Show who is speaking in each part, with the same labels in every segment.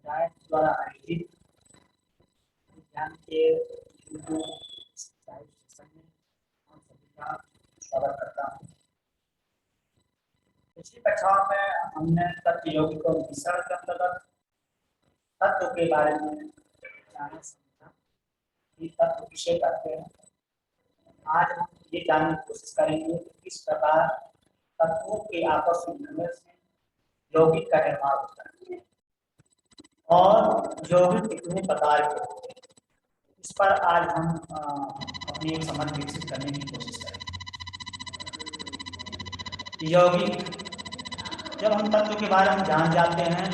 Speaker 1: राय द्वारा आयोजित विज्ञान के यूट्यूब सेशन में हम सभी का स्वागत करता हूँ। पिछली कक्षाओं में हमने तत्व यौगिक और मिश्रण के अंतर्गत तत्व के बारे में जाना समझा कि तत्व किसे कहते हैं। आज हम ये जानने की कोशिश करेंगे कि किस प्रकार तत्वों के आपस में मिलने से यौगिक का निर्माण होता है और यौगिक कितने प्रकार के होते हैं। इस पर आज हम अपनी एक समझ विकसित करने की कोशिश करेंगे। यौगिक, जब हम तत्व के बारे में जान जाते हैं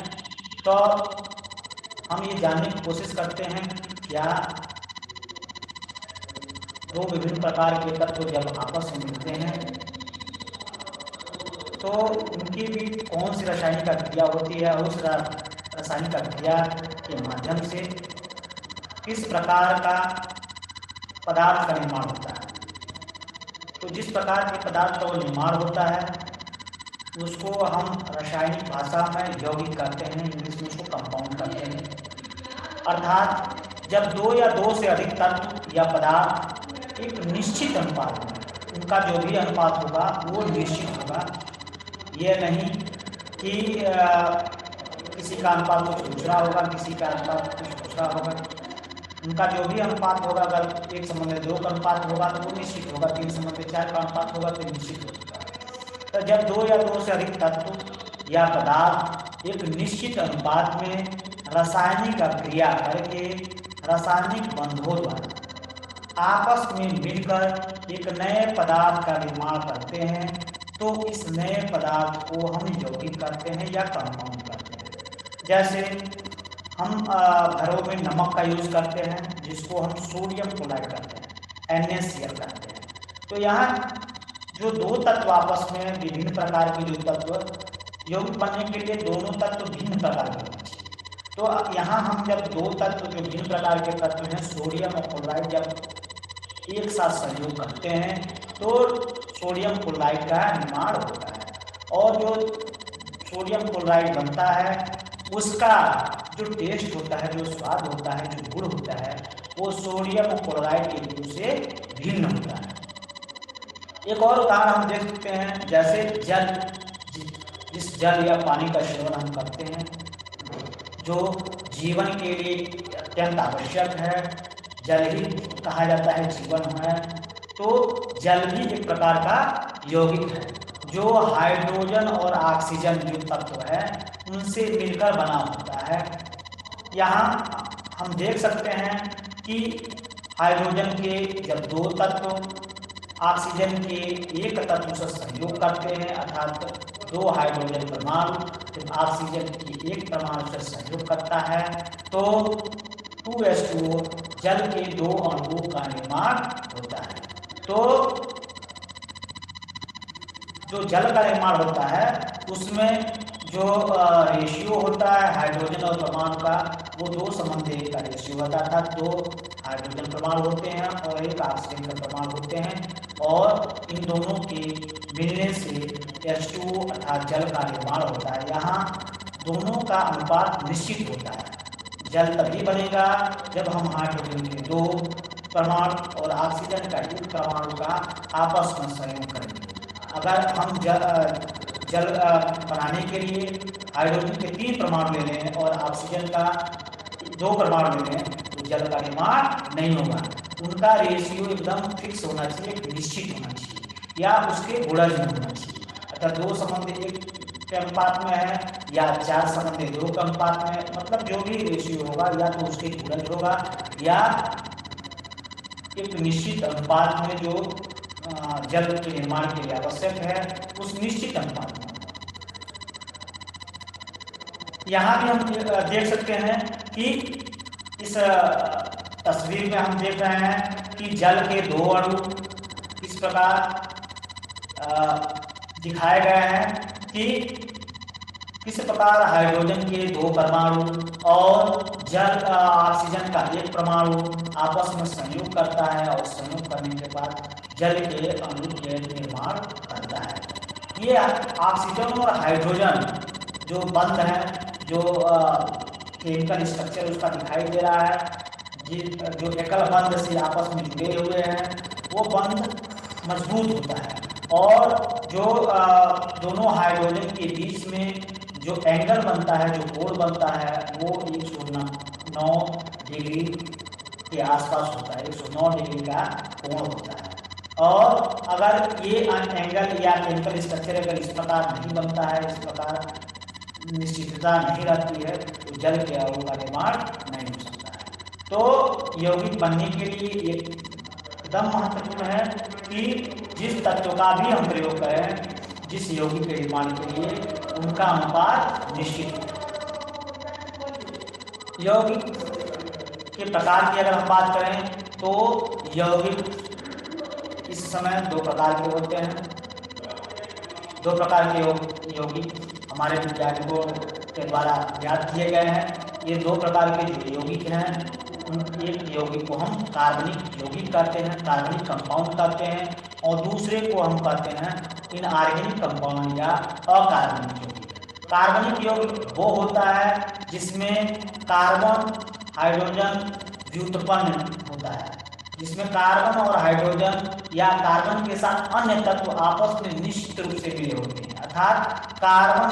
Speaker 1: तो हम ये जानने की कोशिश करते हैं क्या दो विभिन्न प्रकार के तत्व जब आपस में मिलते हैं तो उनकी भी कौन सी रासायनिक क्रिया होती है और उस रासायनिक क्रिया के माध्यम से किस प्रकार का पदार्थ का निर्माण होता है। तो जिस प्रकार के पदार्थ का वो निर्माण होता है उसको हम रासायनिक भाषा में यौगिक कहते हैं, इंग्लिश में उसको कंपाउंड कहते हैं। अर्थात जब दो या दो से अधिक तत्व या पदार्थ एक निश्चित अनुपात में, उनका जो भी अनुपात होगा वो निश्चित होगा। ये नहीं कि किसी का अनुपात कुछ दूसरा होगा, किसी का अनुपात कुछ दूसरा होगा। उनका जो भी अनुपात होगा, अगर एक संबंध में 2 का अनुपात होगा तो वो निश्चित होगा, 3 संबंध में 4 का अनुपात होगा तो निश्चित होगा। तो जब 2 या 2 से अधिक तत्व या पदार्थ एक निश्चित अनुपात में रासायनिक क्रिया करके रासायनिक बंधों द्वारा आपस में मिलकर एक नए पदार्थ का निर्माण करते हैं तो इस नए पदार्थ को हम यौगिक कहते हैं या कंपाउंड कहते हैं। जैसे हम घरों में नमक का यूज करते हैं जिसको हम सोडियम क्लोराइड कहते हैं, NaCl कहते हैं। तो यहाँ जो दो तत्व आपस में विभिन्न प्रकार के जो तत्व यौगिक बनने के लिए दोनों तत्व भिन्न प्रकार के होते हैं। तो यहाँ हम जब दो तत्व जो भिन्न प्रकार के तत्व हैं सोडियम और क्लोराइड जब एक साथ संयोग करते हैं तो सोडियम क्लोराइड का निर्माण होता है और जो सोडियम क्लोराइड बनता है उसका जो टेस्ट होता है, जो स्वाद होता है, जो गुण होता है वो सोडियम क्लोराइड के गुण से भिन्न होता है। एक और उदाहरण हम देख सकते हैं, जैसे जल, जिस जल या पानी का सेवन हम करते हैं जो जीवन के लिए अत्यंत आवश्यक है, जल ही कहा जाता है जीवन है, तो जल भी एक प्रकार का यौगिक है जो हाइड्रोजन और ऑक्सीजन जो तत्व है उनसे मिलकर बना होता है। यहाँ हम देख सकते हैं कि हाइड्रोजन के जब 2 तत्व ऑक्सीजन के एक तत्व से सहयोग करते हैं अर्थात 2 हाइड्रोजन परमाणु जब ऑक्सीजन के एक परमाणु से सहयोग करता है तो 2H2O जल के 2 अणुओं का निर्माण होता है। तो जो जल का निर्माण होता है उसमें जो रेशियो होता है हाइड्रोजन और परमाणु का वो 2 संबंध का रेशियो होता है, अर्थात 2 हाइड्रोजन परमाणु होते हैं और 1 ऑक्सीजन का परमाणु होते हैं और इन दोनों के मिलने से H2O अर्थात जल का निर्माण होता है। यहाँ दोनों का अनुपात निश्चित होता है। जल तभी बनेगा जब हम हाइड्रोजन के 2 परमाणु और ऑक्सीजन का 1 परमाणु का आपस में संयोग करेंगे। अगर हम जल बनाने के लिए हाइड्रोजन के 3 परमाणु ले लें और ऑक्सीजन का 2 परमाणु ले लें तो जल का निर्माण नहीं होगा। उनका रेशियो एकदम फिक्स होना चाहिए, निश्चित होना चाहिए या उसके गुणज में होना चाहिए। अगर 2 संबंध 1 के अनुपात में है या 4 संबंध 2 के अनुपात में, मतलब जो भी रेशियो होगा या तो उसके गुणज होगा या एक निश्चित अनुपात में जो जल के निर्माण के लिए आवश्यक है उस निश्चित अनुपात में। यहाँ भी हम देख सकते हैं कि इस तस्वीर में हम देख रहे हैं कि जल के 2 अणु इस प्रकार दिखाए गए हैं कि किस प्रकार हाइड्रोजन के 2 परमाणु और जल ऑक्सीजन का 1 परमाणु आपस में संयोग करता है और संयोग करने के बाद जल के अणु के निर्माण करता है। ये ऑक्सीजन और हाइड्रोजन जो बंध है जो केमिकल स्ट्रक्चर उसका दिखाई दे रहा है, जो एकल बंध से आपस में जुड़े हुए हैं वो बंध मजबूत होता है, और जो दोनों हाइड्रोजन के बीच में जो एंगल बनता है, जो कोण बनता है, वो 109 डिग्री के आसपास होता है, 109 डिग्री का कोण होता है। और अगर ये एंगल या केमिकल स्ट्रक्चर अगर इस प्रकार नहीं बनता है, इस प्रकार निश्चितता नहीं रहती है, तो जल के अणु का निर्माण नहीं हो सकता है। तो यौगिक बनने के लिए एकदम महत्वपूर्ण है कि जिस तत्व का भी हम प्रयोग करें, जिस यौगिक के निर्माण के लिए, उनका अनुपात निश्चित हो। यौगिक के प्रकार की अगर हम बात करें तो यौगिक इस समय दो प्रकार के होते हैं। दो प्रकार के यौगिक हमारे वैज्ञानिकों के द्वारा ज्ञात किए गए हैं। ये दो प्रकार के जो यौगिक हैं, एक यौगिक को हम कार्बनिक यौगिक कहते हैं, कार्बनिक कंपाउंड कहते हैं, और दूसरे को हम कहते हैं इनऑर्गेनिक कंपाउंड या अकार्बनिक यौगिक। कार्बनिक यौगिक वो होता है जिसमें कार्बन हाइड्रोजन व्युत्पन्न होता है, जिसमें कार्बन और हाइड्रोजन या कार्बन के साथ अन्य तत्व आपस में निश्चित रूप से मिले होते हैं। अर्थात कार्बन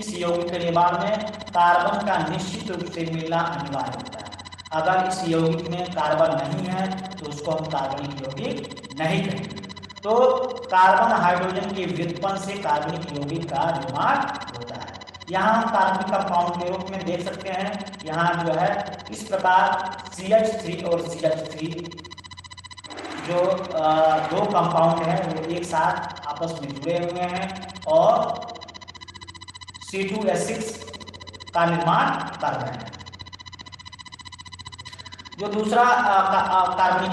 Speaker 1: इस यौगिक के निर्माण में कार्बन का निश्चित रूप से मिलना अनिवार्य होता है। अगर इस यौगिक में कार्बन नहीं है तो उसको हम कार्बनिक यौगिक नहीं कहेंगे। तो कार्बन हाइड्रोजन के व्युत्पन्न से कार्बनिक यौगिक का निर्माण होता है। यहाँ हम कार्बनिक कंपाउंड के रूप में देख सकते हैं, यहाँ जो है इस प्रकार CH3 और CH3 जो दो कंपाउंड हैं वो एक साथ आपस में जुड़े हुए हैं और C2H6 का निर्माण कर रहे हैं। जो दूसरा कार्बनिक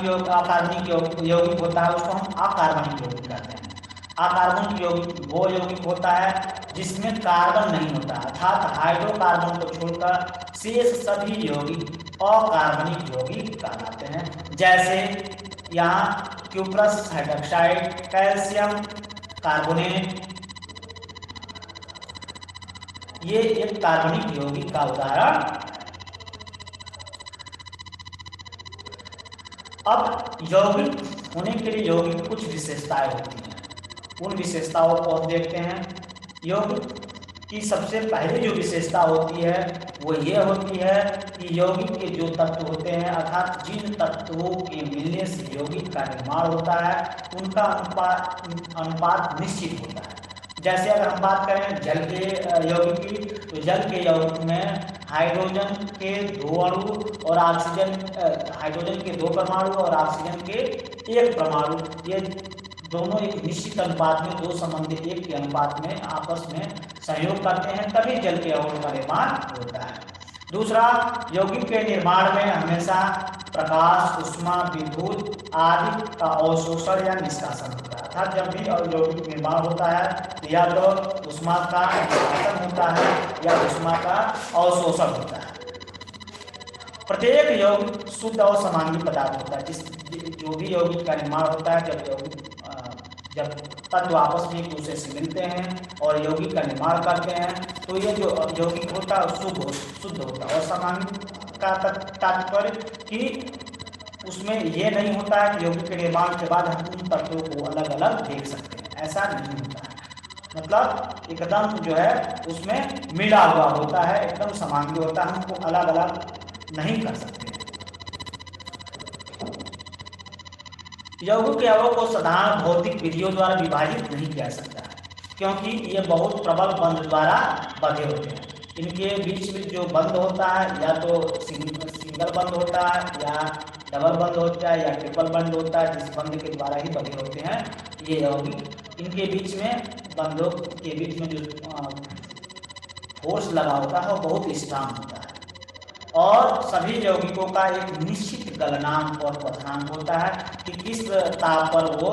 Speaker 1: यौगिक होता है उसको हम अकार्बनिक यौगिक कहते हैं। अकार्बनिक यौगिक वो यौगिक होता है जिसमें कार्बन नहीं होता, अर्थात हाइड्रोकार्बन को छोड़कर शेष सभी यौगिक अकार्बनिक यौगिक कहलाते हैं। जैसे यहाँ क्यूप्रस हाइड्रोक्साइड, कैल्शियम कार्बोनेट, ये एक कार्बनिक यौगिक का उदाहरण। अब यौगिक होने के लिए यौगिक कुछ विशेषताएं होती हैं, उन विशेषताओं को हम देखते हैं। यौगिक की सबसे पहली जो विशेषता होती है वो ये होती है कि यौगिक के जो तत्व होते हैं, अर्थात जिन तत्वों के मिलने से यौगिक का निर्माण होता है, उनका अनुपात निश्चित होता है। जैसे अगर हम बात करें जल के यौगिक की, तो जल के यौगिक में हाइड्रोजन के दो अणु और ऑक्सीजन, हाइड्रोजन के दो परमाणु और ऑक्सीजन के एक परमाणु, ये दोनों एक निश्चित अनुपात में, दो संबंधी एक के अनुपात में आपस में सहयोग करते हैं, तभी जल के अणु का निर्माण होता है। दूसरा, यौगिक के निर्माण में हमेशा प्रकाश, उष्मा, विद्युत आदि का अवशोषण या निष्कासन होता है। अर्थात जब भी यौगिक निर्माण होता है तो या तो उष्मा का निष्कासन होता है या उष्मा का अवशोषण होता है। प्रत्येक यौगिक शुद्ध और समांगी पदार्थ होता है। जो भी यौगिक का निर्माण होता है, जब तत्व आपस में एक दूसरे से मिलते हैं और यौगिक का निर्माण करते हैं, तो ये जो यौगिक होता है शुद्ध होता है। और समांगी का तात्पर्य कि उसमें ये नहीं होता है कि यौगिक के निर्माण के बाद हम उन तत्वों को अलग अलग देख सकते हैं, ऐसा नहीं होता है। मतलब एकदम जो है उसमें मिला हुआ होता है, एकदम समांगी होता है, हमको अलग अलग नहीं कर सकते। यौगिक के अणुओं को साधारण भौतिक विधियों द्वारा विभाजित नहीं किया सकता है, क्योंकि ये बहुत प्रबल बंध द्वारा बंधे होते हैं। इनके बीच में जो बंध होता है या तो सिंगल बंध होता है या डबल बंध होता है या ट्रिपल बंध होता है, जिस बंध के द्वारा ही बंधे होते हैं ये यौगिक। इनके बीच में बंधों के बीच में जो फोर्स लगा होता है वो बहुत स्ट्रांग होता है। और सभी यौगिकों का एक निश्चित गलनांक और क्वथनांक होता है कि किस ताप पर वो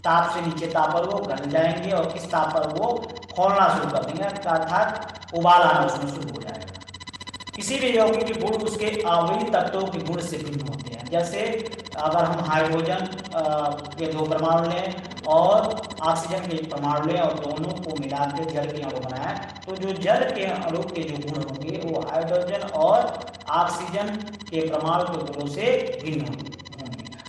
Speaker 1: ताप से नीचे ताप पर वो गल जाएंगे और किस ताप पर वो खोलना शुरू कर देंगे, अर्थात उबाल आना उसमें शुरू हो जाएगा। किसी भी यौगिक के गुण उसके आवृत्ति तत्वों के गुण से भिन्न होते हैं। जैसे अगर हम हाइड्रोजन के दो परमाणु लें और ऑक्सीजन के एक परमाणु लें और दोनों को मिला के जल के अणु बनाएं, तो जो जल के अणु के जो गुण होंगे वो हाइड्रोजन और ऑक्सीजन के प्रमाण के गुणों से भिन्न होंगे,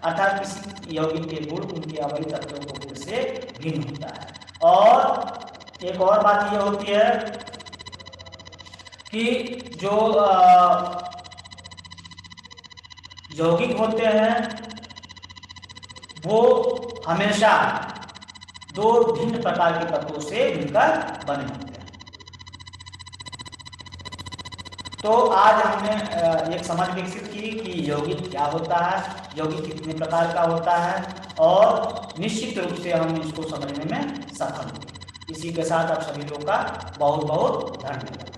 Speaker 1: अर्थात किसी यौगिक के गुण उनके अवयवी तत्वों के गुण से भिन्न होता है। और एक और बात यह होती है कि जो यौगिक होते हैं वो हमेशा दो भिन्न प्रकार के तत्वों से मिलकर बने होते हैं। तो आज हमने एक समझ विकसित की कि यौगिक क्या होता है, यौगिक कितने प्रकार का होता है, और निश्चित रूप से हम इसको समझने में सफल हुए। इसी के साथ आप सभी लोग का बहुत बहुत धन्यवाद।